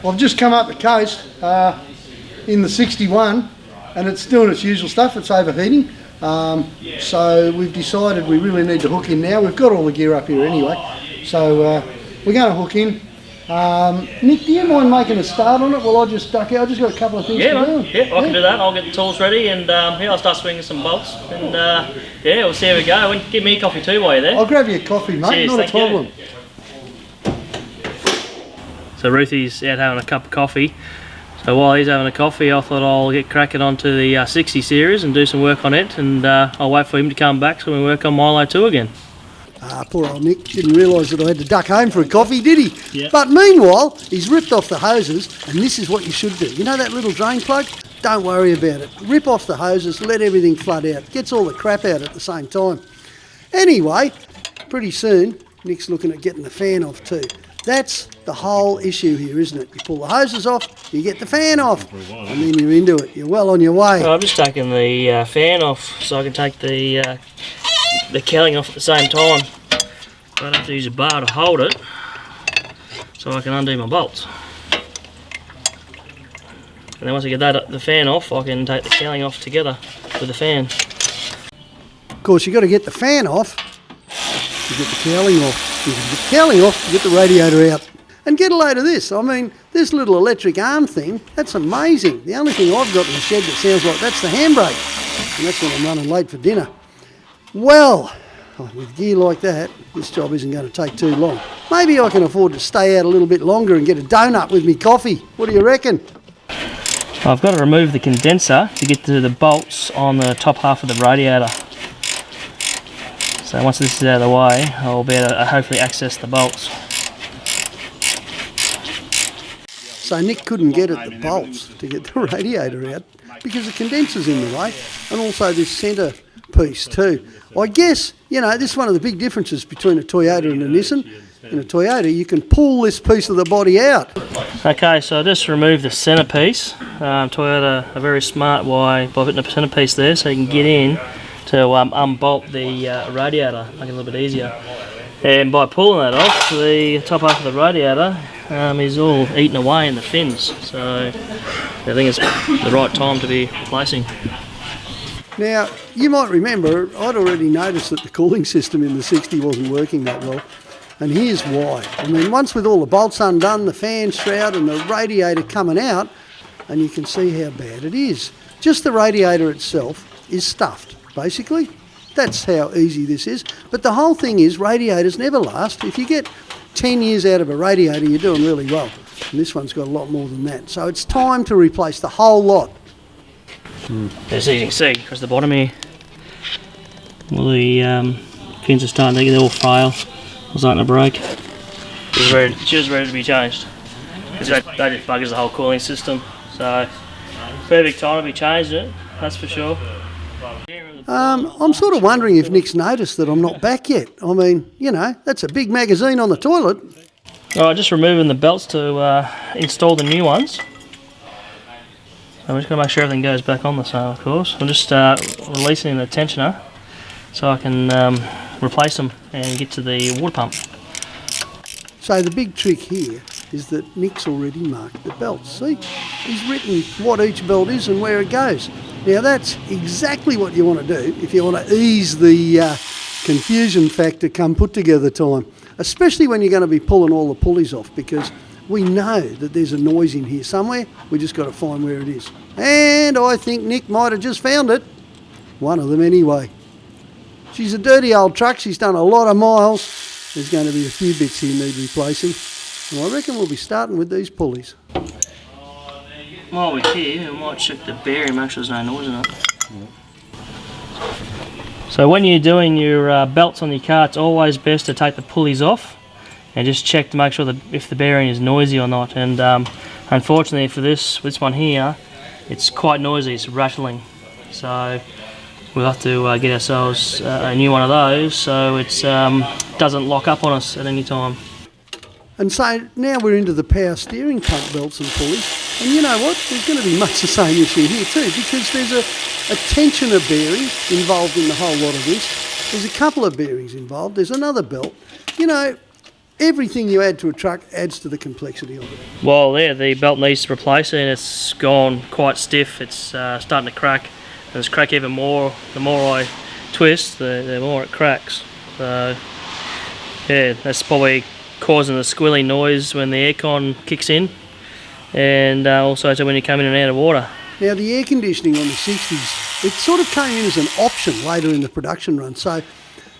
I've just come up the coast in the 61 and it's doing its usual stuff, it's overheating. So we've decided we really need to hook in now. We've got all the gear up here anyway. So we're going to hook in. Nick, do you mind making a start on it while I just duck out? I've just got a couple of things to do. Yeah, I can do that. I'll get the tools ready and I'll start swinging some bolts. And we'll see how we go. And give me a coffee too while you're there. I'll grab you a coffee, mate. Cheers, not a problem. So Roothy's out having a cup of coffee. So while he's having a coffee, I thought I'll get cracking onto the 60 series and do some work on it. And I'll wait for him to come back so we work on Milo 2 again. Poor old Nick didn't realise that I had to duck home for a coffee, did he? Yeah. But meanwhile, he's ripped off the hoses, and this is what you should do. You know that little drain plug? Don't worry about it. Rip off the hoses, let everything flood out. Gets all the crap out at the same time. Anyway, pretty soon, Nick's looking at getting the fan off too. That's the whole issue here, isn't it? You pull the hoses off, you get the fan off, and then you're into it. You're well on your way. Well, I'm just taking the fan off so I can take the cowling off at the same time. But I have to use a bar to hold it so I can undo my bolts. And then once I get the fan off, I can take the cowling off together with the fan. Of course, you've got to get the fan off to get the cowling off. You can get the cowling off to get the radiator out. And get a load of this. I mean, this little electric arm thing, that's amazing. The only thing I've got in the shed that sounds like that's the handbrake. And that's when I'm running late for dinner. Well, with gear like that, this job isn't going to take too long. Maybe I can afford to stay out a little bit longer and get a donut with me coffee. What do you reckon? I've got to remove the condenser to get to the bolts on the top half of the radiator. So once this is out of the way, I'll be able to hopefully access the bolts. So Nick couldn't get at the bolts to get the radiator out because the condenser's in the way, and also this centre piece too. I guess, you know, this is one of the big differences between a Toyota and a Nissan. In a Toyota, you can pull this piece of the body out. Okay, so I just removed the centrepiece. Toyota are very smart by putting a centrepiece there so you can get in to unbolt the radiator, make it a little bit easier. And by pulling that off, the top half of the radiator is all eaten away in the fins. So I think it's the right time to be replacing. Now, you might remember, I'd already noticed that the cooling system in the 60 wasn't working that well. And here's why. I mean, once with all the bolts undone, the fan shroud and the radiator coming out, and you can see how bad it is. Just the radiator itself is stuffed, basically. That's how easy this is. But the whole thing is, radiators never last. If you get 10 years out of a radiator, you're doing really well. And this one's got a lot more than that. So it's time to replace the whole lot. As you can see, across the bottom here, all the fins are starting to get all frail. It's starting to break. Just ready to be changed. That just buggers the whole cooling system. So, perfect time to be changing it, that's for sure. I'm sort of wondering if Nick's noticed that I'm not back yet. I mean, you know, that's a big magazine on the toilet. Alright, just removing the belts to install the new ones. I'm just going to make sure everything goes back on the same, of course. I'm just releasing the tensioner so I can replace them and get to the water pump. So the big trick here is that Nick's already marked the belts. See, he's written what each belt is and where it goes. Now that's exactly what you want to do if you want to ease the confusion factor come put together time, especially when you're going to be pulling all the pulleys off, because we know that there's a noise in here somewhere. We just got to find where it is. And I think Nick might have just found it. One of them anyway. She's a dirty old truck. She's done a lot of miles. There's going to be a few bits here need replacing. And I reckon we'll be starting with these pulleys. While we're here, we might check the bearing, make sure there's no noise in it. So when you're doing your belts on your car, it's always best to take the pulleys off and just check to make sure that if the bearing is noisy or not. And unfortunately for this one here, it's quite noisy, it's rattling. So we'll have to get ourselves a new one of those so it doesn't lock up on us at any time. And so now we're into the power steering pump belts and pulleys. And you know what? There's going to be much the same issue here too, because there's a tensioner bearing involved in the whole lot of this. There's a couple of bearings involved. There's another belt. You know, Everything you add to a truck adds to the complexity of it. Well, there, the belt needs to replace it, and it's gone quite stiff. It's starting to crack, and it's cracked even more. The more I twist, the more it cracks. So, yeah, that's probably causing the squealing noise when the aircon kicks in, and also so when you come in and out of water. Now, the air conditioning on the 60s, it sort of came in as an option later in the production run, so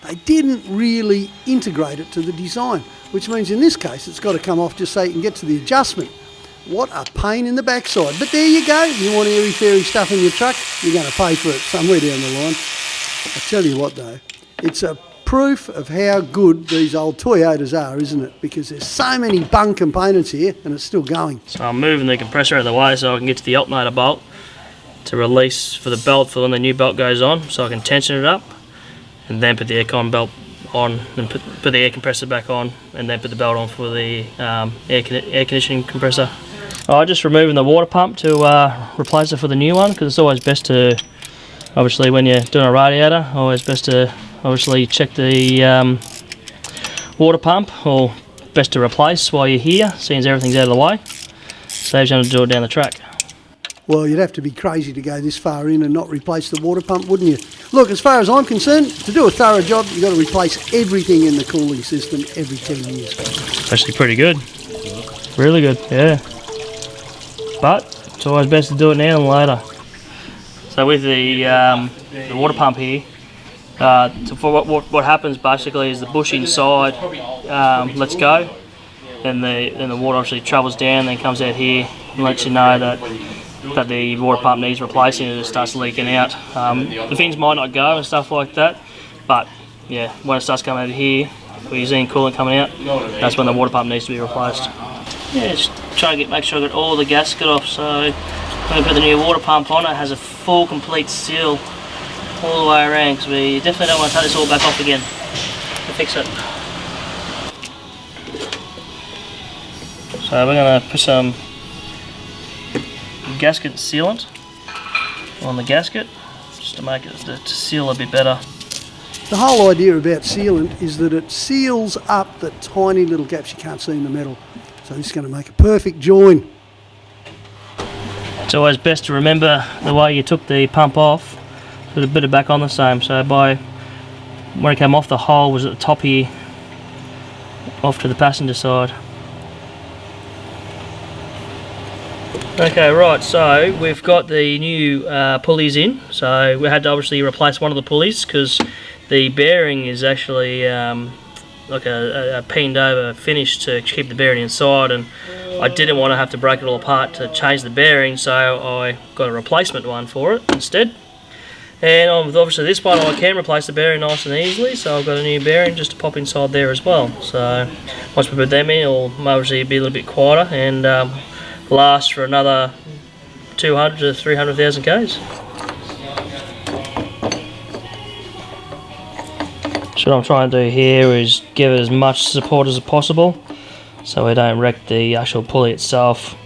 they didn't really integrate it to the design, which means in this case it's got to come off just so you can get to the adjustment. What a pain in the backside. But there you go. You want airy fairy stuff in your truck, you're going to pay for it somewhere down the line. I tell you what though, it's a proof of how good these old Toyotas are, isn't it? Because there's so many bung components here and it's still going. So I'm moving the compressor out of the way so I can get to the alternator bolt to release for the belt for when the new belt goes on, so I can tension it up and then put the aircon belt on, and put the air compressor back on, and then put the belt on for the air conditioning compressor. I'm just removing the water pump to replace it for the new one, because it's always best to, obviously when you're doing a radiator, always best to obviously check the water pump, or best to replace while you're here, seeing as everything's out of the way. Saves you having to do it down the track. Well, you'd have to be crazy to go this far in and not replace the water pump, wouldn't you? Look, as far as I'm concerned, to do a thorough job, you've got to replace everything in the cooling system every 10 years. Actually pretty good. Really good, yeah. But it's always best to do it now than later. So with the water pump here, for what happens basically is the bush inside lets go, then the water obviously travels down, then comes out here and lets you know that the water pump needs replacing and it starts leaking out. The things might not go and stuff like that, but yeah, when it starts coming out of here, where you're seeing coolant coming out, that's when the water pump needs to be replaced. Yeah, just try to make sure I get all the gasket off, so when we put the new water pump on, it has a full complete seal all the way around, because we definitely don't want to take this all back off again to fix it. So we're going to put some gasket sealant on the gasket just to make it to seal a bit better. The whole idea about sealant is that it seals up the tiny little gaps you can't see in the metal. So this is going to make a perfect join. It's always best to remember the way you took the pump off, put a bit of back on the same. So when it came off, the hole was at the top here, off to the passenger side. Okay, right, so we've got the new pulleys in, so we had to obviously replace one of the pulleys because the bearing is actually like a pinned over finish to keep the bearing inside, and I didn't want to have to break it all apart to change the bearing, so I got a replacement one for it instead. And obviously this one I can replace the bearing nice and easily, so I've got a new bearing just to pop inside there as well. So once we put them in, it'll obviously be a little bit quieter and last for another 200 to 300,000 k's. So what I'm trying to do here is give it as much support as possible so we don't wreck the actual pulley itself,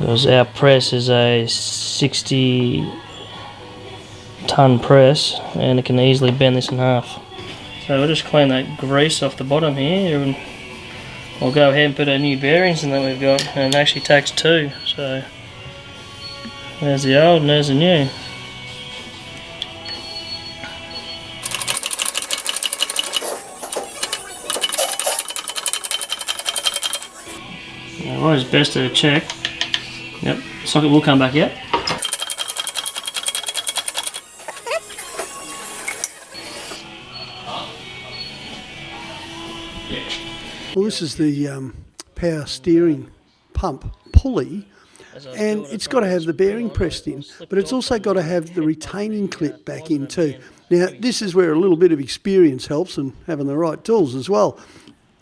because our press is a 60 ton press and it can easily bend this in half. So we'll just clean that grease off the bottom here, and we'll go ahead and put our new bearings in that we've got, and it actually takes two, so there's the old and there's the new. Now, always best to check. Yep, socket will come back out. Well, this is the power steering pump pulley, and it's got to have the bearing pressed in, but it's also got to have the retaining clip back in too. Now, this is where a little bit of experience helps, and having the right tools as well.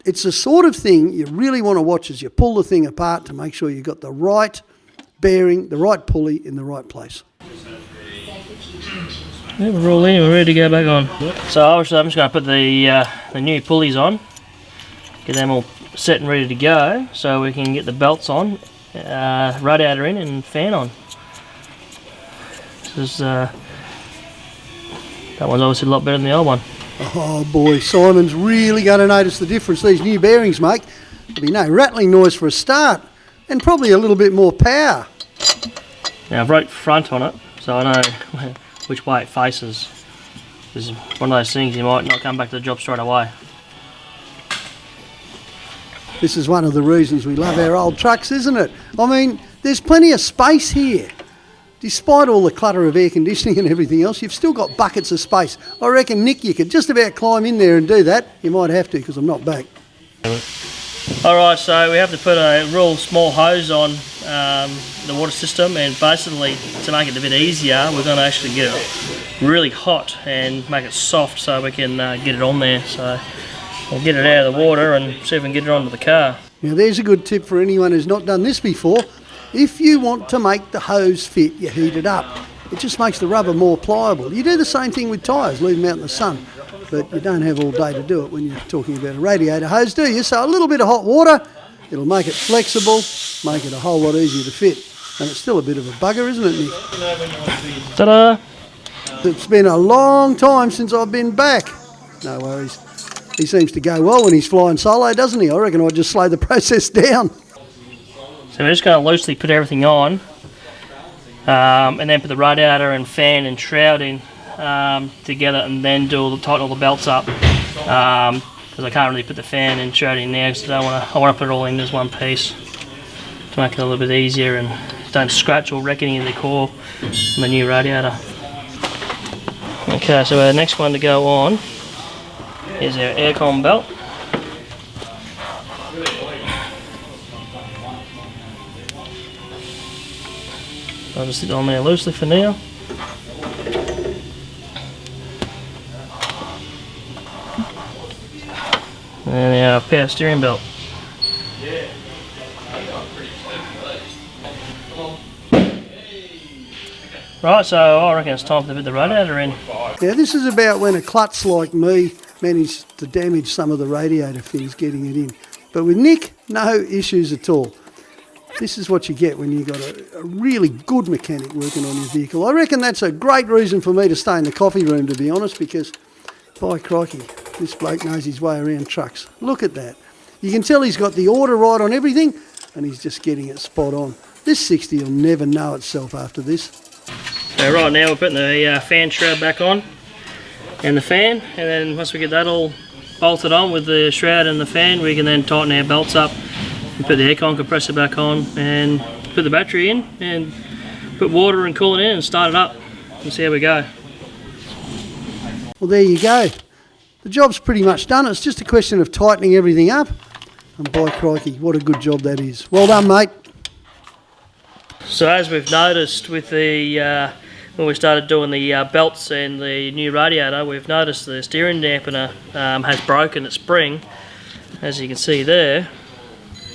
It's the sort of thing you really want to watch as you pull the thing apart to make sure you've got the right bearing, the right pulley in the right place. Yeah, we're all in, we're ready to go back on. So obviously I'm just going to put the new pulleys on, get them all set and ready to go so we can get the belts on, radiator in and fan on. This is, that one's obviously a lot better than the old one. Oh boy, Simon's really going to notice the difference these new bearings make. There'll be no rattling noise for a start, and probably a little bit more power. Now I've wrote front on it, so I know which way it faces. It's one of those things you might not come back to the job straight away. This is one of the reasons we love our old trucks, isn't it? I mean, there's plenty of space here. Despite all the clutter of air conditioning and everything else, you've still got buckets of space. I reckon, Nick, you could just about climb in there and do that. You might have to, because I'm not back. Alright, so we have to put a real small hose on the water system, and basically to make it a bit easier we're going to actually get it really hot and make it soft so we can get it on there. So we'll get it out of the water and see if we can get it onto the car. Now there's a good tip for anyone who's not done this before. If you want to make the hose fit, you heat it up. It just makes the rubber more pliable. You do the same thing with tyres, leave them out in the sun. But you don't have all day to do it when you're talking about a radiator hose, do you? So a little bit of hot water, it'll make it flexible, make it a whole lot easier to fit. And it's still a bit of a bugger, isn't it, Nick? Ta-da! It's been a long time since I've been back. No worries. He seems to go well when he's flying solo, doesn't he? I reckon I'd just slow the process down. So we're just going to loosely put everything on, and then put the radiator and fan and shroud in together, and then tighten all the belts up. Because I can't really put the fan and shroud in now, because I want to put it all in as one piece to make it a little bit easier and don't scratch or wreck any of the core on the new radiator. Okay, so our next one to go on is our aircon belt. I'll just sit on there loosely for now. And our power steering belt. Right, so I reckon it's time to put the radiator in. Now this is about when a klutz like me managed to damage some of the radiator fins getting it in. But with Nick, no issues at all. This is what you get when you've got a really good mechanic working on your vehicle. I reckon that's a great reason for me to stay in the coffee room, to be honest, because, by crikey, this bloke knows his way around trucks. Look at that. You can tell he's got the order right on everything, and he's just getting it spot on. This 60 will never know itself after this. So right now we're putting the fan shroud back on, and the fan, and then once we get that all bolted on with the shroud and the fan, we can then tighten our belts up. And put the aircon compressor back on and put the battery in and put water and coolant in and start it up and see how we go. Well, there you go. The job's pretty much done. It's just a question of tightening everything up. And by crikey, what a good job that is. Well done, mate. So as we've noticed with the when we started doing the belts and the new radiator, we've noticed the steering dampener has broken its spring, as you can see there.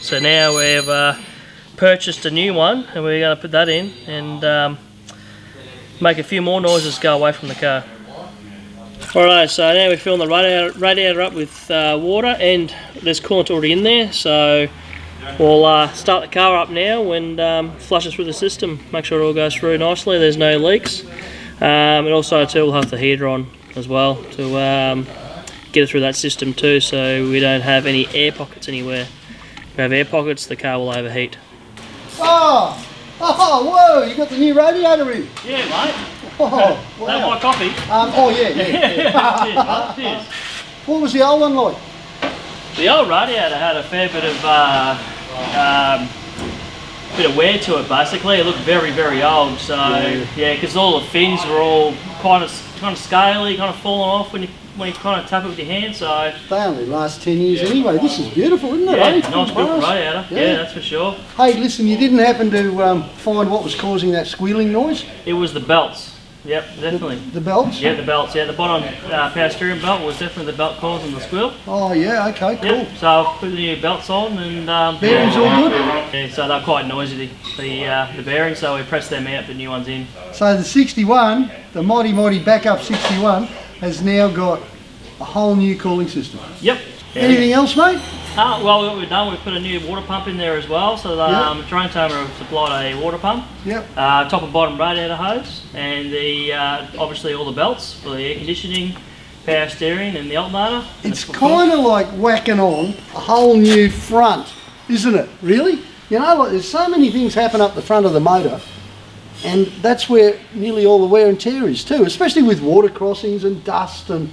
So now we've purchased a new one, and we're going to put that in and make a few more noises go away from the car. Alright, so now we're filling the radiator up with water, and there's coolant already in there, so we'll start the car up now and flush it through the system, make sure it all goes through nicely, there's no leaks. And also too, we'll have the heater on as well to get it through that system too, so we don't have any air pockets anywhere. If we have air pockets, the car will overheat. Oh, whoa, you got the new radiator in. Yeah, mate. Oh, wow. That my coffee. Yeah. Cheers. What was the old one like? The old radiator had a fair bit of wear to it. Basically, it looked very, very old. So yeah, because all the fins were all kind of scaly, kind of falling off when you kind of tap it with your hand. So They only last 10 years anyway. This is beautiful, isn't it? yeah, eh? nice built radiator. Yeah, that's for sure. Hey, listen, you didn't happen to find what was causing that squealing noise? It was the belts. Yep, definitely. The belts? Yeah, the belts. Yeah, the bottom power steering belt was definitely the belt causing the squeal. Oh yeah, okay, cool. Yep. So I've put the new belts on and Bearings all good? yeah, so they're quite noisy, the bearings, so we pressed them out, the new ones in. So the 61, the mighty backup 61, has now got a whole new cooling system. Yep. Yeah. Anything else, mate? Well, what we've done, we've put a new water pump in there as well. So the Terrain Tamer have supplied a water pump. Yep. Top and bottom radiator hose, and the obviously all the belts for the air conditioning, power steering and the alternator. And It's kind of like whacking on a whole new front, isn't it? Really? You know, like there's so many things happen up the front of the motor, and that's where nearly all the wear and tear is too, especially with water crossings and dust and,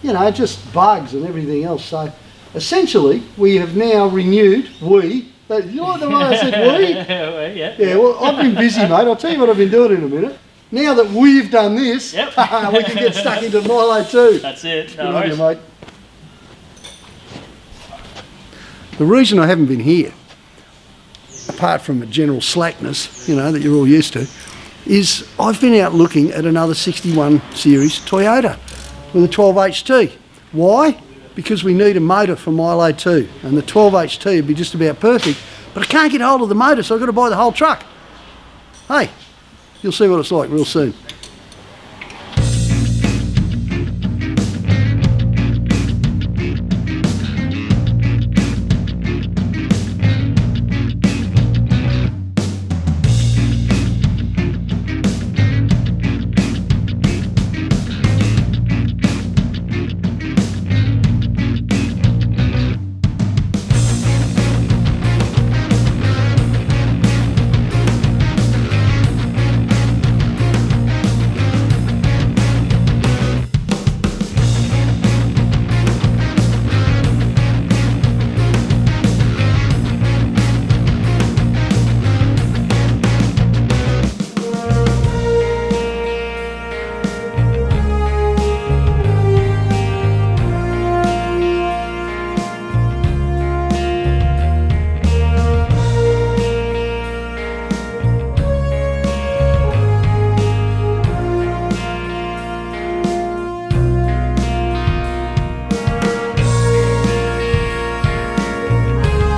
you know, just bugs and everything else. So essentially, we have now renewed, you like the way I said we? Yeah. Yeah, well, I've been busy, mate. I'll tell you what I've been doing in a minute. Now that we've done this, Yep. we can get stuck into Milo too. That's it. Good No on worries. you, mate. The reason I haven't been here, apart from a general slackness, you know, that you're all used to, is I've been out looking at another 61 series Toyota with a 12HT. Why? Because we need a motor for Milo 2, and the 12HT would be just about perfect, but I can't get hold of the motor, so I've got to buy the whole truck. Hey, you'll see what it's like real soon.